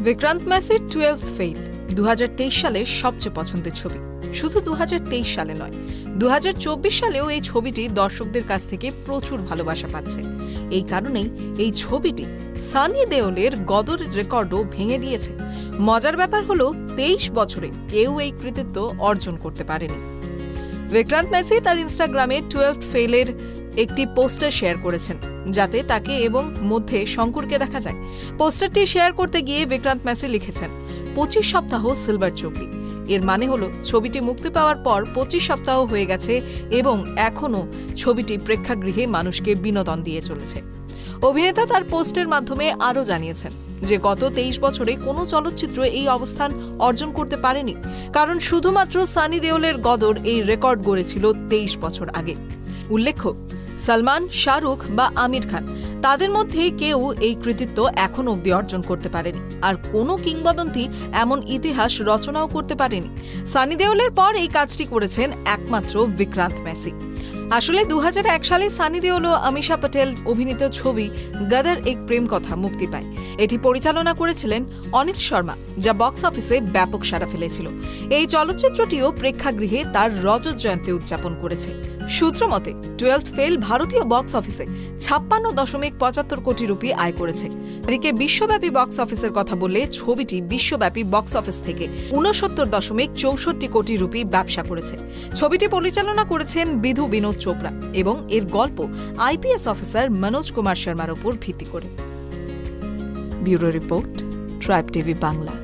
Vikrant मैसीर 12th fail 2023 সালের সবচেয়ে পছন্দের ছবি। শুধু 2023 সালে নয়, 2024 সালেও এই ছবিটি দর্শকদের কাছ থেকে প্রচুর ভালোবাসা পাচ্ছে। এই কারণেই এই ছবিটি সানি দেওলের গদরের রেকর্ডও ভেঙে দিয়েছে। মজার ব্যাপার হলো 23 বছরে কেউ এই কৃতিত্ব অর্জন করতে পারেনি। বিক্রান্ত মেসি তার ইনস্টাগ্রামে 12th ফেলের একটি পোস্টার শেয়ার করেছেন, যাতে তাকে এবং মধ্যে শঙ্কুরকে দেখা যায়। পোস্টারটি শেয়ার করতে গিয়ে বিক্রান্ত মেসি লিখেছেন, 25 সপ্তাহ সিলভার জুবলি। এর মানে হলো ছবিটি মুক্তি পাওয়ার পর 25 সপ্তাহ হয়ে গেছে এবং এখনও ছবিটি প্রেক্ষাগৃহে মানুষকে বিনোদন দিয়ে চলেছে। অভিনেতা তার পোস্টের মাধ্যমে আরও জানিয়েছেন যে গত 23 বছরে কোনো চলচ্চিত্র এই অবস্থান অর্জন করতে পারেনি, কারণ শুধুমাত্র সানি দেওলের গদর এই রেকর্ড গড়েছিল 23 বছর আগে। উল্লেখ্য, সলমান, শাহরুখ বা আমির খান তাদের মধ্যে কেউ এই কৃতিত্ব এখন অবধি অর্জন করতে পারেনি, আর কোনো কিংবদন্তি এমন ইতিহাস রচনাও করতে পারেনি। সানি দেওলের পর এই কাজটি করেছেন একমাত্র বিক্রান্ত মেসি। আসলে 2001 সালে সানি দেওল ও আমিশা পটেল অভিনীত ছবি গদর এক প্রেম কথা মুক্তি পায়। এটি পরিচালনা করেছিলেন অনিল শর্মা, যা বক্স অফিসে ব্যাপক সাড়া ফেলেছিল। এই চলচ্চিত্রটিও প্রেক্ষাগৃহে তার রজত জয়ন্তী উদযাপন করেছে। সূত্র মতে 12th ফেল ভারতীয় বক্স অফিসে 56.75 কোটি রুপি আয় করেছে। এদিকে বিশ্বব্যাপী বক্স অফিসের কথা বললে ছবিটি বিশ্বব্যাপী বক্স অফিস থেকে 69.64 কোটি রুপি ব্যবসা করেছে। ছবিটি পরিচালনা করেছেন বিধু বিনোদ চোপড়া এবং এর গল্প আইপিএস অফিসার মনোজ কুমার শর্মার উপর ভিত্তি করে। Bureau report, tribe TV Bangla.